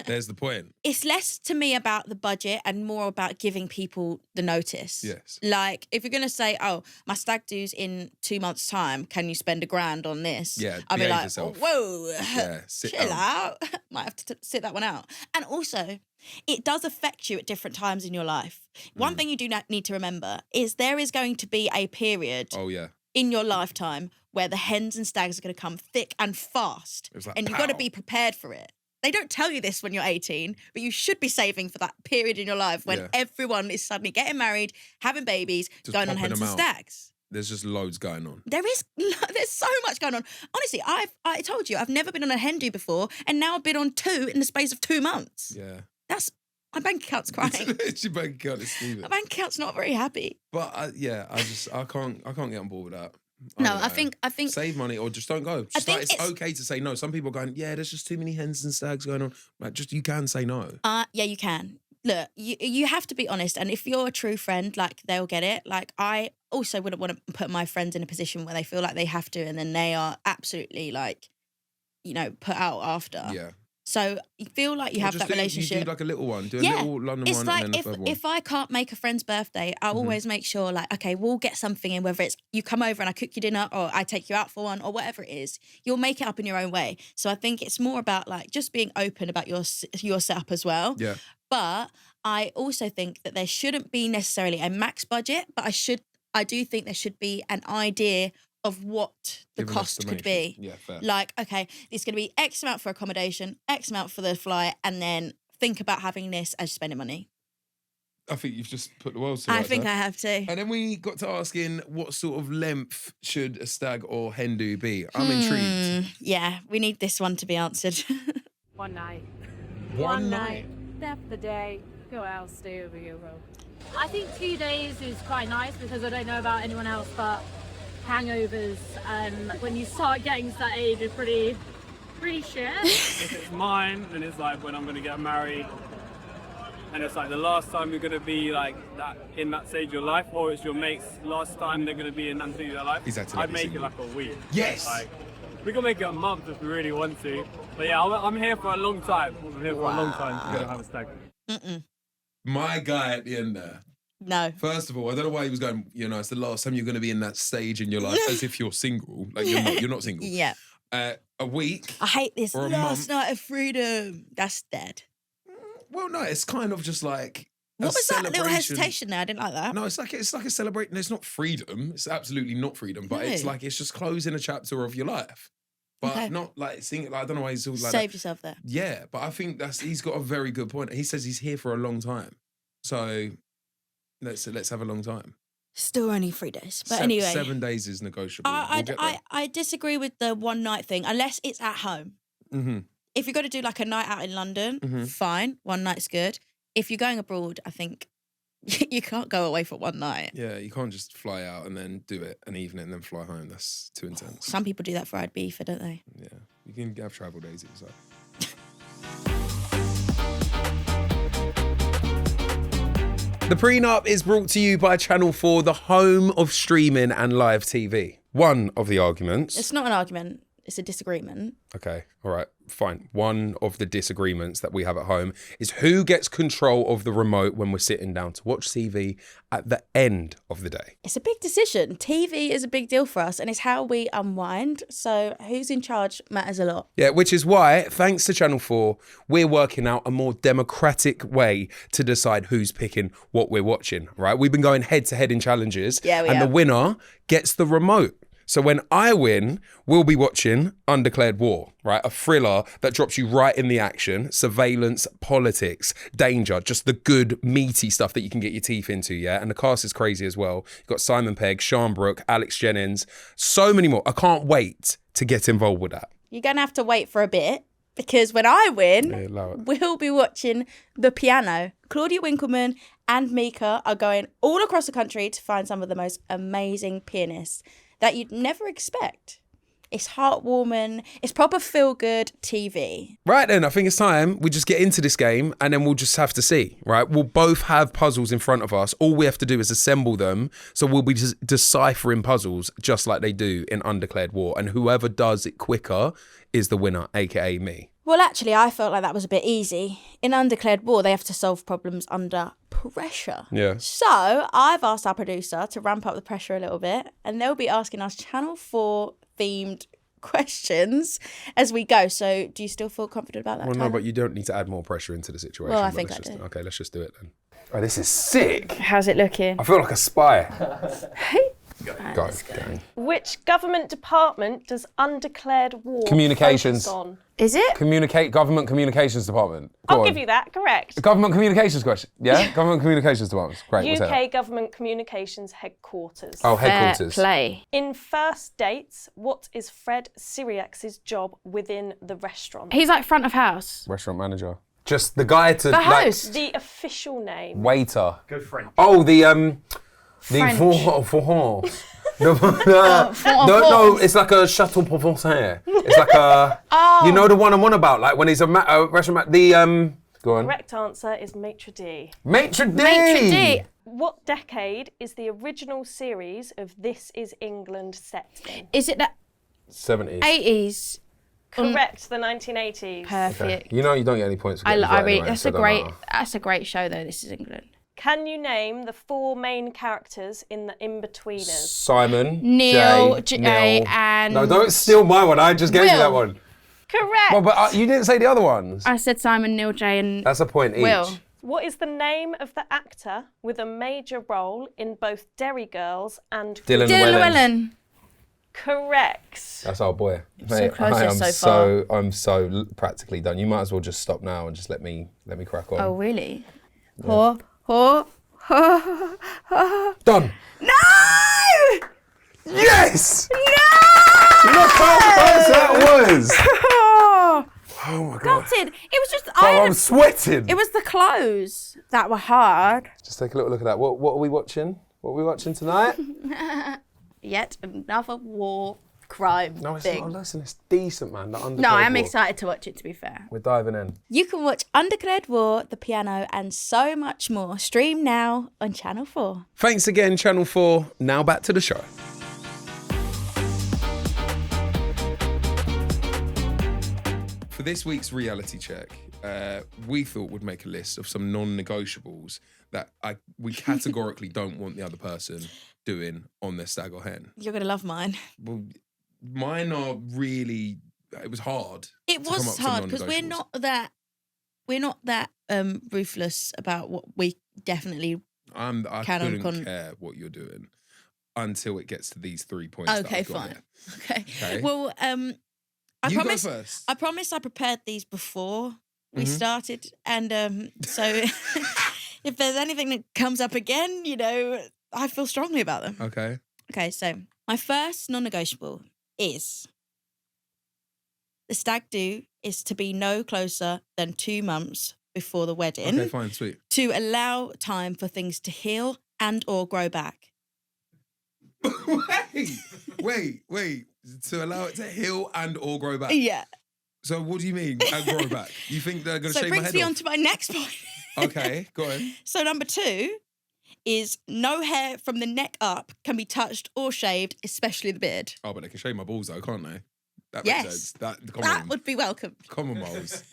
There's the point. It's less to me about the budget and more about giving people the notice. Yes. Like, if you're going to say, oh, my stag do's in 2 months' time, can you spend £1,000 on this? Yeah, I'll be behave like, yourself. whoa, Yeah, sit chill down. out. Might have to sit that one out. And also, it does affect you at different times in your life. One Mm. thing you do not need to remember is there is going to be a period Oh yeah. in your lifetime where the hens and stags are going to come thick and fast. It's like, And you've got to pow. be prepared for it. They don't tell you this when you're 18, but you should be saving for that period in your life when Yeah. everyone is suddenly getting married, having babies, Just going on popping hens them and out. stags. There's just loads going on. There's so much going on. Honestly, I told you, I've never been on a hen do before, and now I've been on 2 in the space of 2 months. Yeah. That's, my bank account's crying. It's your bank account is My Steven. bank account's not very happy. But I can't get on board with that. No, don't I know. think Save money or just don't go. Just think like, it's it's- okay to say no. Some people are going, yeah, there's just too many hens and stags going on. Like, just you can say no. yeah, you can. Look, you have to be honest, and if you're a true friend, like, they'll get it. Like, I also wouldn't want to put my friends in a position where they feel like they have to, and then they are absolutely like, put out after. Yeah. So you feel like you Or have just that relationship. You do like a little one. Do a Yeah, little London It's one like and then a further one. if I can't make a friend's birthday, I'll always make sure, like, okay, we'll get something in, whether it's you come over and I cook you dinner or I take you out for one or whatever it is, you'll make it up in your own way. So I think it's more about like just being open about your setup as well. Yeah. But I also think that there shouldn't be necessarily a max budget, but I do think there should be an idea of what the Give an cost could be. estimation. Yeah, fair. Like, okay, it's going to be X amount for accommodation, X amount for the flight, and then think about having this as spending money. I think you've just put the world to I rights think there. I have to. And then we got to asking what sort of length should a stag or hen do be. I'm intrigued. Yeah, we need this one to be answered. One night. One night. Death the day. Go out, stay over your road. I think 2 days is quite nice because I don't know about anyone else, but hangovers and when you start getting to that age, it's pretty shit. If it's mine, then it's like when I'm gonna get married, and it's like the last time you're gonna be like that in that stage of your life, or it's your mate's last time they're gonna be in that stage of their life. He's had to I'd let me make see it like a week. Yes. Like we can make it a month if we really want to. But yeah, I'm here for a long time. I'm here for a long time to have a stag. My guy at the end there. No. First of all, I don't know why he was going, it's the last time you're going to be in that stage in your life as if you're single. Like, you're not single. Yeah. A week. I hate this Or a last month. night of freedom. That's dead. Well, no, it's kind of just like What a was that little celebration. hesitation there? I didn't like that. No, it's like a celebration. It's not freedom. It's absolutely not freedom. But it's No. like it's just closing a chapter of your life. But Okay. not like singing. Like, I don't know why he's all like that. Save yourself there. Yeah, but I think he's got a very good point. He says he's here for a long time. So let's have a long time. Still only 3 days. But anyway. 7 days is negotiable. We'll get there. I disagree with the one night thing, unless it's at home. Mm-hmm. If you're going to do like a night out in London, fine. One night's good. If you're going abroad, I think you can't go away for one night. Yeah, you can't just fly out and then do it an evening and then fly home. That's too intense. Some people do that for Ibiza, don't they? Yeah, you can have travel days if you like. The prenup is brought to you by Channel 4, the home of streaming and live TV. One of the arguments. It's not an argument. It's a disagreement. Okay, all right, fine. One of the disagreements that we have at home is who gets control of the remote when we're sitting down to watch TV at the end of the day. It's a big decision. TV is a big deal for us and it's how we unwind. So who's in charge matters a lot. Yeah, which is why, thanks to Channel 4, we're working out a more democratic way to decide who's picking what we're watching, right? We've been going head to head in challenges, Yeah, we and the have. winner gets the remote. So when I win, we'll be watching Undeclared War, right? A thriller that drops you right in the action, surveillance, politics, danger, just the good, meaty stuff that you can get your teeth into, yeah? And the cast is crazy as well. You've got Simon Pegg, Sean Brooke, Alex Jennings, so many more. I can't wait to get involved with that. You're going to have to wait for a bit because when I win, Yeah, allow it. we'll be watching The Piano. Claudia Winkleman and Mika are going all across the country to find some of the most amazing pianists that you'd never expect. It's heartwarming. It's proper feel-good TV. Right then, I think it's time we just get into this game and then we'll just have to see, right? We'll both have puzzles in front of us. All we have to do is assemble them. So we'll be deciphering puzzles just like they do in Undeclared War. And whoever does it quicker is the winner, aka me. Well, actually, I felt like that was a bit easy. In Undeclared War, they have to solve problems under pressure. Yeah. So I've asked our producer to ramp up the pressure a little bit, and they'll be asking us Channel 4 themed questions as we go. So do you still feel confident about that? Well, no, Tyler? but you don't need to add more pressure into the situation. Well, I but think let's I just, do. Okay, let's just do it then. Oh, this is sick. How's it looking? I feel like a spy. Right, Go, let's go. gang. Which government department does Undeclared War Communications. focus on? Is it? Government Communications Department. Go I'll on. give you that, correct. Government Communications question. Yeah? Government Communications Department. Great. What's that? UK Government Communications Headquarters. Oh, headquarters. Play. In First Dates, what is Fred Siriax's job within the restaurant? He's like front of house. Restaurant manager. Just the guy to The like host. The official name. waiter. Good French. Oh, the French. for no, it's like a Chateau Provençal. It's like a, you know the one I'm on about, like when he's a restaurant. Go on. Correct answer is Maitre d'. Maitre d'. Maitre d'. What decade is the original series of This Is England set in? Is it the 70s. 80s? Correct, the 1980s. Perfect. You know you don't get any points for I getting it right read. anyway, That's so a it don't great. matter. That's a great show, though. This is England. Can you name the four main characters in The In-Betweeners? Simon, Neil, Jay, Jay, and No, don't steal my one. I just gave you Will. that one. Correct. Well, but you didn't say the other ones. I said Simon, Neil, Jay, and That's a point Will. each. What is the name of the actor with a major role in both Derry Girls and Dylan Dylan Llewellyn. Llewellyn. correct. That's our boy. so close yet so I'm so practically done. You might as well just stop now and just let me crack on. Oh, really? Yeah. Done. No! Yes! No! Look how close that was. Oh my god. Gutted. It was just. I'm sweating. It was the clothes that were hard. Just take a little look at that. What are we watching? What are we watching tonight? Yet another war crime No, it's thing. not. Listen, it's decent, man. The Undergrad No, I'm War. excited to watch it, to be fair. We're diving in. You can watch Undergrad War, The Piano, and so much more. Stream now on Channel 4. Thanks again, Channel 4. Now back to the show. For this week's reality check, we thought we'd make a list of some non-negotiables that we categorically don't want the other person doing on their stag or hen. You're going to love mine. Well, mine are really. It was hard. It to come up was with hard because non-negotiables. we're not that ruthless about what we definitely. I Can couldn't care what you're doing until it gets to these 3 points. Okay, that I've got fine. here. Okay. Well, I You promise. go first. I promise I prepared these before we Mhm. started, and so if there's anything that comes up again, I feel strongly about them. Okay. Okay, so my first non-negotiable is the stag do is to be no closer than 2 months before the wedding Okay, fine, sweet. to allow time for things to heal and or grow back. wait. To allow it to heal and or grow back. Yeah. So what do you mean grow back? You think they're going to So it shave my brings head me off? on to my next point. Okay, go on. So number 2 is no hair from the neck up can be touched or shaved, especially the beard. Oh, but they can shave my balls though, can't they? That Yes. makes sense. Come That on. would be welcome. Come on, Miles.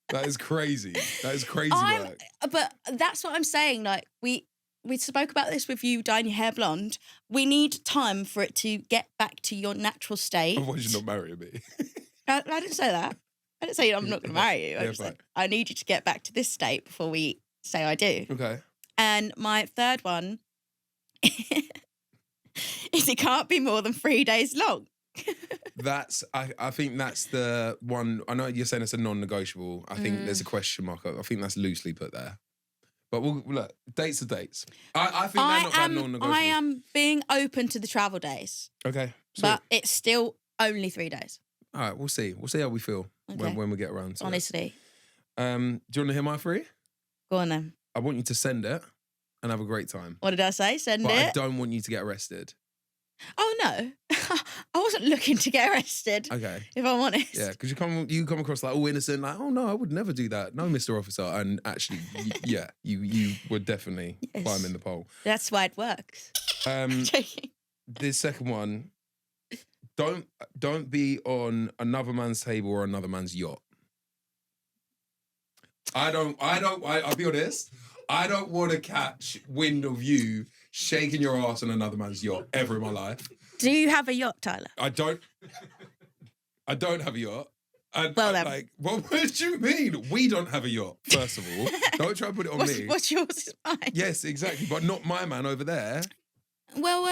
That is crazy. That is crazy work. But that's what I'm saying. Like we spoke about this with you dyeing your hair blonde. We need time for it to get back to your natural state. Otherwise you're not marrying me. I didn't say that. I didn't say I'm not going to marry you. I Yeah, just said fine. I need you to get back to this state before we say I do. Okay. And my third one is it can't be more than 3 days long. I think that's the one. I know you're saying it's a non-negotiable. I think there's a question mark. I think that's loosely put there. But we'll look, dates are dates. I think they're not that non-negotiable. I am being open to the travel days, Okay. Sweet. but it's still only 3 days. All right, we'll see. We'll see how we feel Okay. when we get around to Honestly, it. Do you want to hear my 3? go on then. I want you to send it and have a great time. What did I say? Send But I it. don't want you to get arrested. Oh no, I wasn't looking to get arrested. Okay. If I'm honest. Yeah, because you come across like all innocent, like, oh no, I would never do that. No, Mr. Officer. And actually, you would definitely Yes. climb in the pole. That's why it works. Joking. This second one, don't be on another man's table or another man's yacht. I'll be honest. I don't want to catch wind of you shaking your ass on another man's yacht ever in my life. Do you have a yacht, Tyler? I don't have a yacht. And Well then. like, what do you mean? We don't have a yacht, first of all. Don't try to put it on me. What's yours is mine. Yes, exactly. But not my man over there. Well,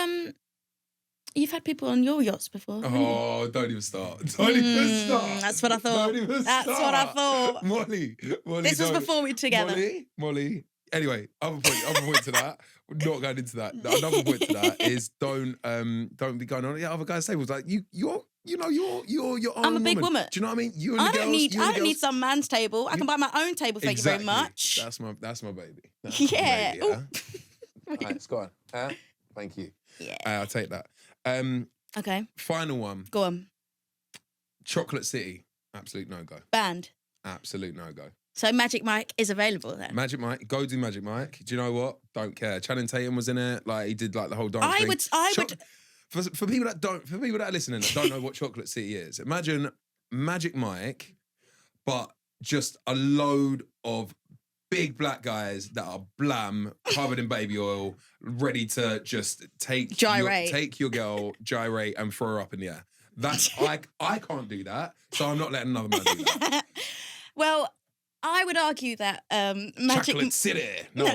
you've had people on your yachts before. haven't you? Oh, don't even start. Don't even start. That's what I thought. Don't even That's start. what I thought. Molly, This was don't. before we were together. Molly. Anyway, other point to that. We're not going into that. Another point to that is don't be going on other guys' tables. Like you're your own I'm a big woman. Do you know what I mean? You and I the don't girls. need. you and I the don't need girls- some man's table. I can buy my own table. Thank Exactly. you very much. That's my baby. That's Yeah. My baby, Ooh. All right, it's gone. Thank you. Yeah. I'll take that. Okay, Final one. go on. Chocolate City. Absolute no go. Band. Absolute no go. So Magic Mike is available then. Magic Mike, go do Magic Mike. Do you know what? Don't care. Channing Tatum was in it. Like he did like the whole dance I thing. would. For people that are listening that don't know what Chocolate City is, imagine Magic Mike, but just a load of big black guys that are blam, covered in baby oil, ready to just take your girl, gyrate, and throw her up in the air. That's I can't do that, so I'm not letting another man do that. Well, I would argue that Magic Chocolate City. No.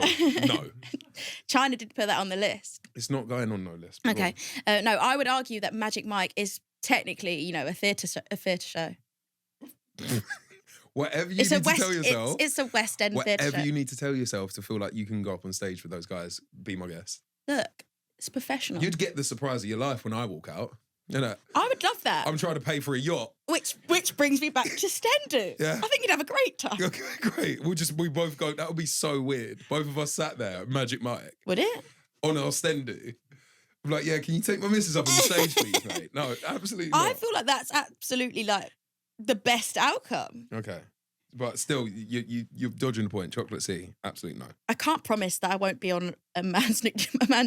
China did put that on the list. It's not going on no list. But go Okay. No, I would argue that Magic Mike is technically, you know, a theatre show. on. Whatever you It's need a to West. tell yourself. It's a West End theatre Whatever show. you need to tell yourself to feel like you can go up on stage with those guys, be my guest. Look, it's professional. You'd get the surprise of your life when I walk out. You know, I would love that. I'm trying to pay for a yacht. Which brings me back to Stendu. Yeah. I think you'd have a great time. Okay, great. We both go. That would be so weird. Both of us sat there, at Magic Mike, Would it? on our Stendu. I'm like, yeah, can you take my missus up on the stage, please, mate? No, absolutely not. I feel like that's absolutely like the best outcome. Okay. But still, you're dodging the point. Chocolate Sea, absolutely no. I can't promise that I won't be on a man's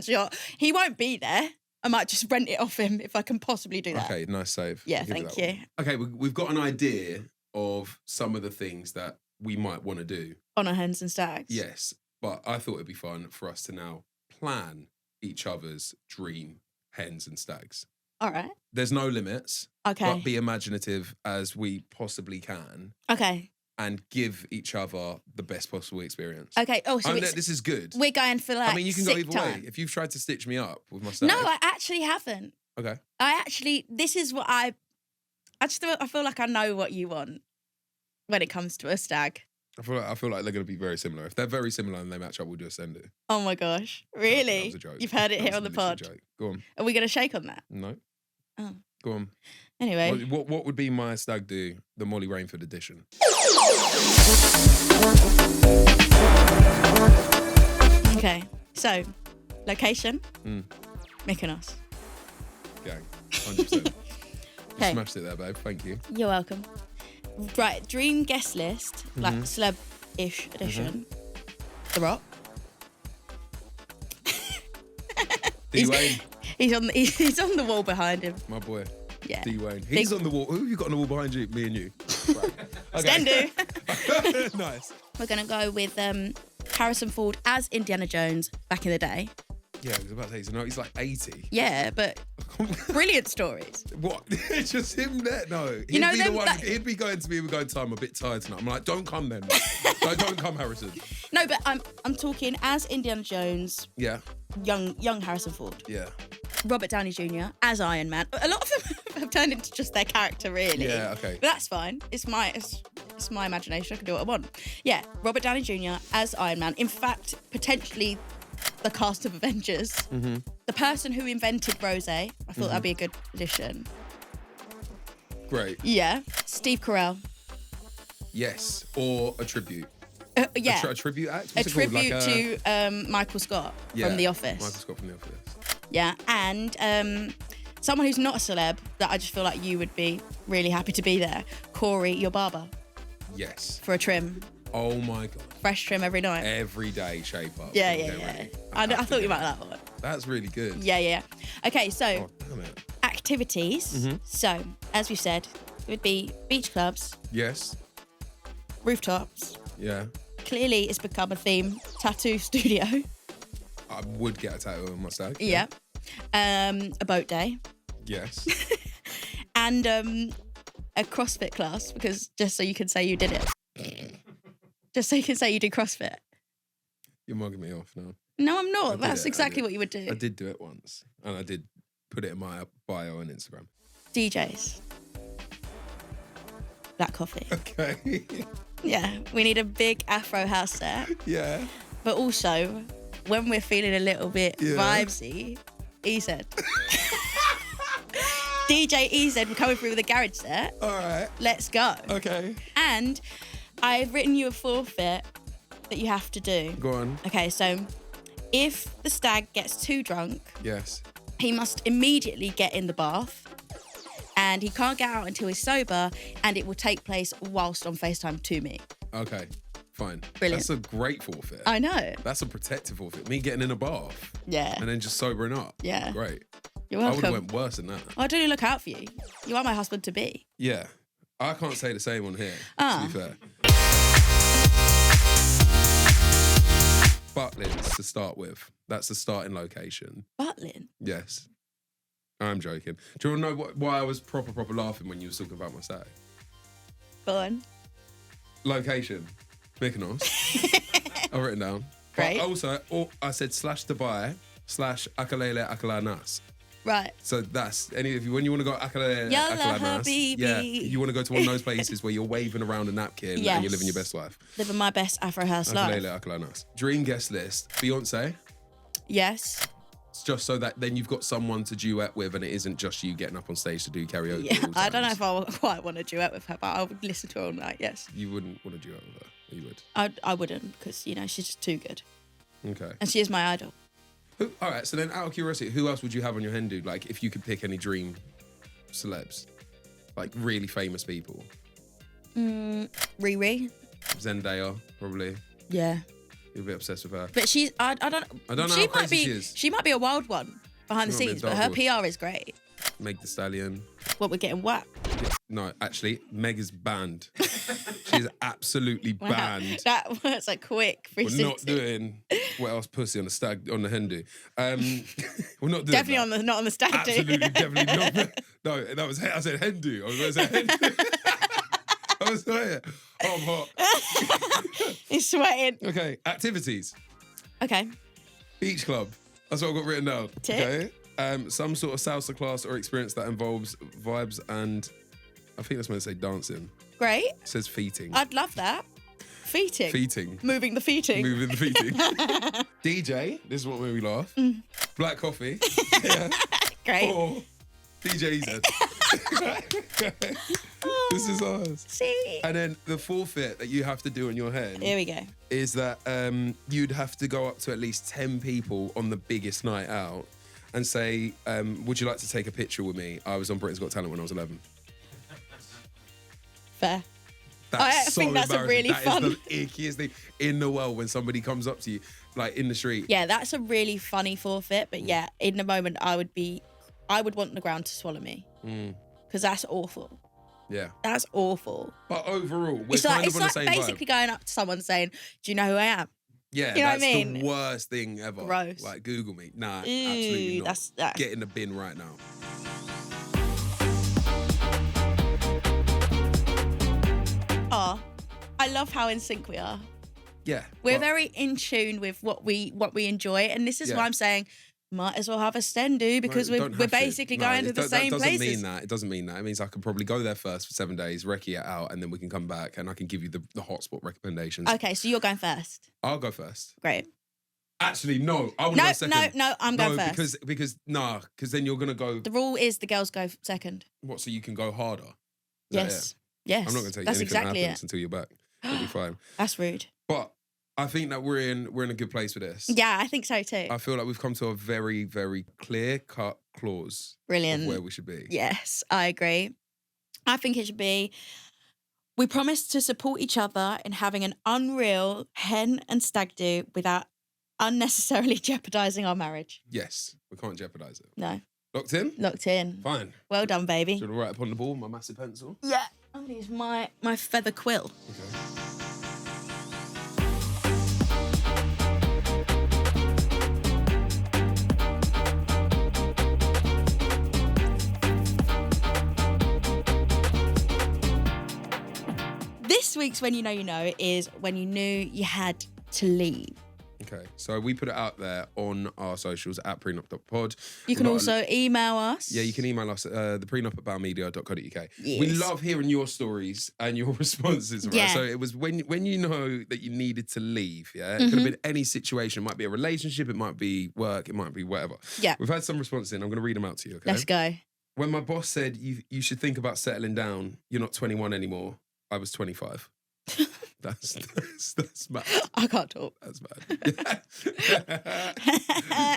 yacht. He won't be there. I might just rent it off him if I can possibly do that. Okay, nice save. Yeah, I'll give thank that you. one. Okay, we've got an idea of some of the things that we might want to do. On our hens and stags. Yes, but I thought it'd be fun for us to now plan each other's dream hens and stags. All right. There's no limits, Okay. but be imaginative as we possibly can Okay. and give each other the best possible experience. Okay. Oh, so This is good. we're going for like I mean, you can go sick either time. way. If you've tried to stitch me up with my stag. No, I actually haven't. Okay. This is what I feel like I know what you want when it comes to a stag. I feel like they're going to be very similar. If they're very similar and they match up, we'll do a send it. Oh my gosh. That Really? was a joke. You've heard it That here was on the literally a pod. joke. Go on. Are we going to shake on that? No. Oh. Go on. Anyway. What would be my stag do? The Molly Rainford edition. Okay. So, location? Mm. Mykonos. Gang. 100%. You Okay. smashed it there, babe. Thank you. You're welcome. Right, dream guest list, like Mm-hmm. celeb-ish edition. The Rock. D-Wayne, He's on the wall behind him. my boy. Yeah. D-Wayne. He's on the wall. Who have you got on the wall behind you? Me and you. Right. Stendu. Nice. We're gonna go with Harrison Ford as Indiana Jones back in the day. Yeah, I was about to say, he's like 80. Yeah, but brilliant stories. What? It's just him there? No. You know He'd be the them- one. that- He'd be going to me. We're going, I'm a bit tired tonight. I'm like, don't come then. No, don't come, Harrison. No, but I'm talking as Indiana Jones, Yeah. young Harrison Ford. Yeah. Robert Downey Jr. as Iron Man. A lot of them have turned into just their character, really. Yeah, okay. But that's fine. It's my imagination. I can do what I want. Yeah, Robert Downey Jr. as Iron Man. In fact, potentially the cast of Avengers. Mm-hmm. The person who invented Rose. I thought that'd be a good addition. Great. Yeah. Steve Carell. Yes. Or a tribute. Yeah. A tribute act? A What's it called? tribute Like to Michael Scott Yeah, from The Office. Michael Scott from The Office. Yeah, and someone who's not a celeb that I just feel like you would be really happy to be there. Corey, your barber, Yes. for a trim. Oh my God. Fresh trim every night. Every day shape up. Yeah, and yeah, get yeah. ready. I thought you might like that one. That's really good. Yeah, yeah. Okay, so Oh, damn it. activities. Mm-hmm. So, as we said, it would be beach clubs, Yes. rooftops. Yeah. Clearly, it's become a theme. Tattoo studio. I would get a tattoo on my stag. Yeah. A boat day. Yes. And a CrossFit class, because just so you can say you did it. Just so you can say you do CrossFit. You're mugging me off now. No, I'm I not. did That's it, I exactly did. what you would do. I did do it once. And I did put it in my bio on Instagram. DJs. Black coffee. Okay. Yeah, we need a big Afro house set. Yeah. But also, when we're feeling a little bit Yeah. vibesy, EZ. DJ EZ, we're coming through with a garage set. All right. Let's go. Okay. And I've written you a forfeit that you have to do. Go on. Okay, so if the stag gets too drunk, Yes. he must immediately get in the bath and he can't get out until he's sober, and it will take place whilst on FaceTime to me. Okay. Fine. Brilliant. That's a great forfeit. I know. That's a protective forfeit. Me getting in a bath Yeah. and then just sobering up. Yeah. Great. You're I would welcome. have went worse than that. I do look out for you. You are my husband to be. Yeah. I can't say the same on here, Ah. to be fair. Butlins to start with. That's the starting location. Butlin. Yes. I'm joking. Do you want to know why I was proper laughing when you were talking about my stag? Go on. Location. Mykonos. I've written down. Great. But also, I said /Dubai /Akalele Akala Nas. Right. So that's when you want to go Akalele Yalla Akala Nas. Habibi. Yeah, you want to go to one of those places where you're waving around a napkin and Yes. you're living your best life. Living my best Afro house life. Akalele Akala Nas. Dream guest list: Beyonce. Yes. It's just so that then you've got someone to duet with, and it isn't just you getting up on stage to do karaoke. Yeah. all the I don't know times. if I will quite want to duet with her, but I would listen to her all night. Yes. You wouldn't want to duet with her. Or you would. I wouldn't because she's just too good, Okay. and she is my idol. All right. So then, out of curiosity, who else would you have on your hen dude? Like, if you could pick any dream celebs, like really famous people. Riri. Zendaya, probably. Yeah. You'd be obsessed with her. But she's I don't I don't know she how might crazy be she is. she might be a wild one behind the She might be a scenes, but dark her horse. PR is great. Meg Thee Stallion. What we're getting whacked. No, actually, Meg is banned. She's absolutely Wow. banned. That was a quick We're 360. not doing what else pussy on the hen do. We're not doing Definitely that. not on the stag do. Absolutely, definitely not. No, that was I said hen do. I was going to say hen do. I was like, oh, I'm hot. He's sweating. Okay, activities. Okay. Beach club. That's what I've got written down. Tick. Okay. Some sort of salsa class or experience that involves vibes and I think that's meant to say dancing. Great. It says feeting. I'd love that. Feeting. Feeting. Moving the feeting. Moving the feeting. DJ. This is what made me laugh. Black coffee. Yeah. Great. Or DJ Z. This is ours. See? And then the forfeit that you have to do on your head Here we go. is that you'd have to go up to at least 10 people on the biggest night out and say, would you like to take a picture with me? I was on Britain's Got Talent when I was 11. Fair. That's I so think that's a really fun- That is the ickiest thing in the world when somebody comes up to you, like in the street. Yeah, that's a really funny forfeit, but yeah, in the moment I would want the ground to swallow me. Because that's awful. Yeah. That's awful. But overall, we're It's kind like, of on the same basically vibe. going up to someone saying, do you know who I am? Yeah, you know what I that's mean? the worst thing ever. Gross. Like, Google me. Nah, Ew, absolutely not. that's- Get in the bin right now. Oh, I love how in sync we are. Yeah. We're but- very in tune with what we enjoy, and this is Yeah. why I'm saying might as well have a stendu because No, we're don't have to. basically No, going to it the do- same that doesn't places. mean that. It doesn't mean that. It means I could probably go there first for 7 days, recce it out, and then we can come back and I can give you the hotspot recommendations. Okay, so you're going first. I'll go first. Great. Actually, no. I want to No, go second. no, I'm going first. Because then you're gonna go. The rule is the girls go second. What? So you can go harder. Is that Yes. it? Yes. I'm not gonna tell you That's anything that exactly happens it. until you're back. It'll be fine. That's rude. But I think that we're in a good place with this. Yeah, I think so too. I feel like we've come to a very, very clear cut clause Brilliant. of where we should be. Yes, I agree. I think it should be we promise to support each other in having an unreal hen and stag do without unnecessarily jeopardizing our marriage. Yes, we can't jeopardize it. No, Locked in? locked in. Fine. Well done, baby. Should I write upon the ball with my massive pencil? Yeah, I'm gonna use my feather quill. Okay. This week's When You Know You Know is when you knew you had to leave. Okay, so we put it out there on our socials at prenup.pod. You can also email us. Yeah, you can email us the prenup@bowmedia.co.uk. We Yes. love hearing your stories and your responses, right? Yeah. So it was when you know that you needed to leave, yeah? It Mm-hmm. could have been any situation. It might be a relationship, it might be work, it might be whatever. Yeah. We've had some responses in. I'm going to read them out to you, okay? Let's go. When my boss said you should think about settling down, you're not 21 anymore, I was 25. That's mad. I can't talk. That's bad.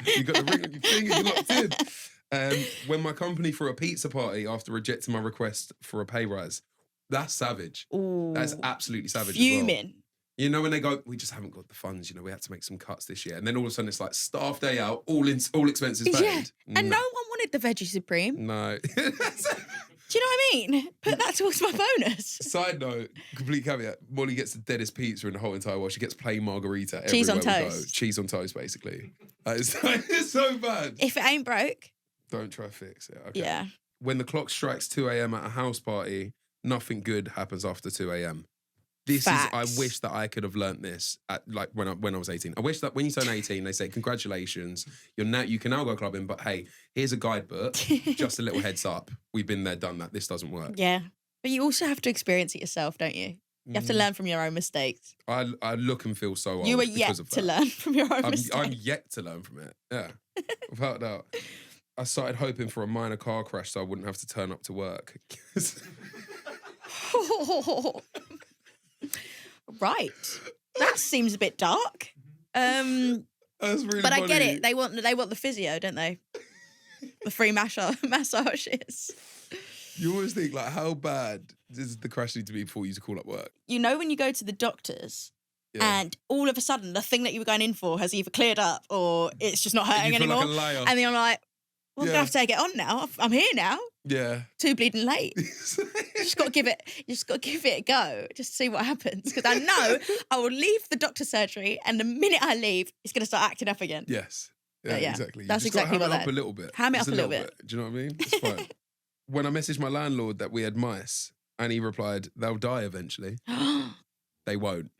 You got the ring on your finger, you're locked in. When my company threw a pizza party after rejecting my request for a pay rise, that's savage. Ooh. That's absolutely savage. As well. Fuming. You know when they go, we just haven't got the funds. You know, we had to make some cuts this year, and then all of a sudden it's like staff day out, all expenses paid. Yeah. And no one wanted the veggie supreme. No. Do you know what I mean? Put that towards my bonus. Side note, complete caveat: Molly gets the deadest pizza in the whole entire world. She gets plain margarita. Cheese on everywhere we toast. go. Cheese on toast, basically. It's so bad. If it ain't broke, Don't try to fix it. Okay. I wish that I could have learnt this at like when I was 18. I wish that when you turn 18, they say, congratulations, you can now go clubbing, but hey, here's a guidebook, just a little heads up. We've been there, done that. This doesn't work. Yeah. But you also have to experience it yourself, don't you? You have to learn from your own mistakes. I look and feel so old. You are yet because of to that. learn from your own mistakes. I'm yet to learn from it. Yeah, without doubt. I started hoping for a minor car crash so I wouldn't have to turn up to work. Right. That seems a bit dark. That's really but funny. I get it. They want the physio, don't they? The free massages. You always think, like, how bad does the crash need to be before you to call up work? You know when you go to the doctors and all of a sudden the thing that you were going in for has either cleared up or it's just not hurting you feel anymore. like a liar. And then I'm like, well, I'm going to have to take it on now. I'm here now. Yeah. Too bleeding late. You just got to give it a go. Just see what happens. Because I know I will leave the doctor's surgery and the minute I leave, it's going to start acting up again. Yes. Yeah, exactly. That's you just exactly gotta what ham it up a little bit. Ham it Just up a little bit. Do you know what I mean? It's fine. When I messaged my landlord that we had mice and he replied, they'll die eventually. They won't.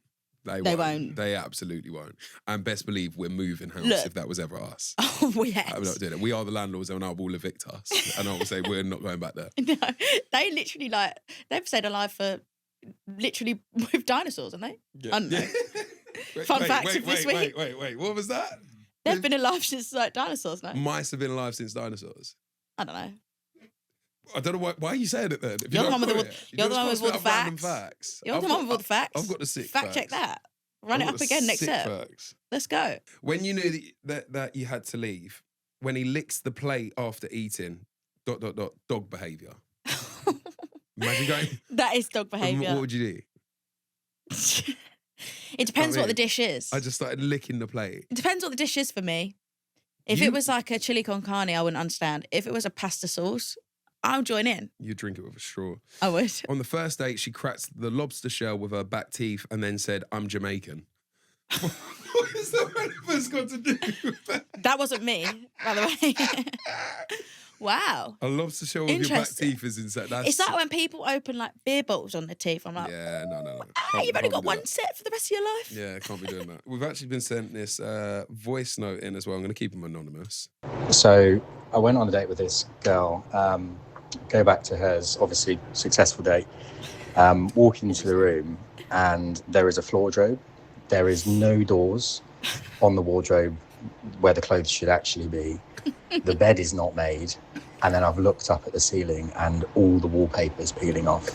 They won't. They absolutely won't. And best believe we're moving house if that was ever us. Oh, yes. I'm not doing it. We are the landlords and I will evict us. And I will say we're not going back there. No, they literally they've stayed alive for literally with dinosaurs, haven't they? Yeah. I don't know. Fun fact of this week. Wait. What was that? They've been alive since like dinosaurs, no? Mice have been alive since dinosaurs. I don't know. I don't know why are you saying it then? If You're the one with all you're the one with all the facts. facts. You're the one with all the facts. I've got the sick fact check that. Run it up again next step. Facts. Let's go. When you knew that you had to leave, when he licks the plate after eating, ... dog behaviour. Imagine going. That is dog behaviour. What would you do? It depends what the dish is. I just started licking the plate. It depends what the dish is for me. If it was like a chili con carne, I wouldn't understand. If it was a pasta sauce, I'll join in. You drink it with a straw. I would. On the first date, she cracked the lobster shell with her back teeth and then said, I'm Jamaican. What is that relevance got to do with that? That wasn't me, by the way. Wow. A lobster shell with your back teeth is insane. It's like when people open like beer bottles on their teeth. I'm like, yeah, no. You've only got one set for the rest of your life. Yeah, can't be doing that. We've actually been sent this voice note in as well. I'm going to keep them anonymous. So I went on a date with this girl. Go back to hers, obviously successful date. Walk into the room and there is a wardrobe. There is no doors on the wardrobe where the clothes should actually be. The bed is not made. And then I've looked up at the ceiling and all the wallpaper's peeling off.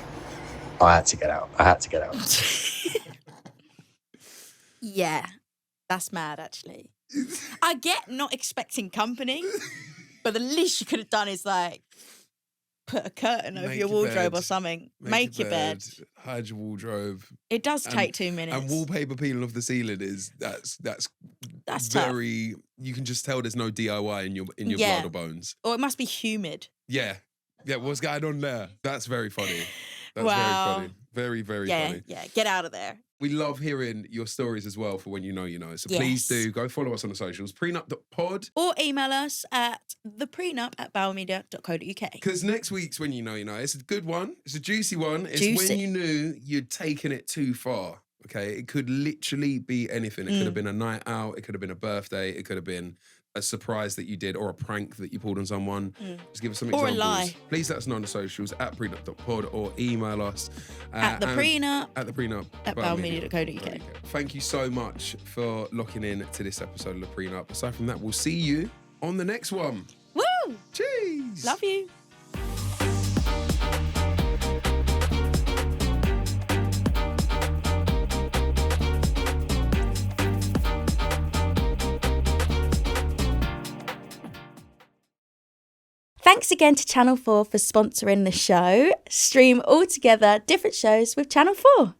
I had to get out. Yeah, that's mad actually. I get not expecting company, but the least you could have done is like put a curtain over your wardrobe or something. Make your bed. Hide your wardrobe. It does take 2 minutes. And wallpaper peeling off the ceiling that's very tough. You can just tell there's no DIY in your blood or bones. Or it must be humid. Yeah. What's going on there? That's very funny. That's Wow. very funny. Very, very funny. Yeah, get out of there. We love hearing your stories as well for when you know. So please do go follow us on the socials, prenup.pod. Or email us at theprenup@bowelmedia.co.uk. Because next week's when you know. It's a good one. It's a juicy one. It's Juicy. when you knew you'd taken it too far. Okay, it could literally be anything. It could have been a night out. It could have been a birthday. It could have been a surprise that you did or a prank that you pulled on someone. Just give us some Or a examples. lie. Please let us know on the socials at prenup.pod or email us At the prenup at bowelmedia.co.uk. Thank you so much for locking in to this episode of The Prenup. Aside from that, we'll see you on the next one. Woo! Cheers! Love you. Thanks again to Channel 4 for sponsoring the show. Stream all together different shows with Channel 4.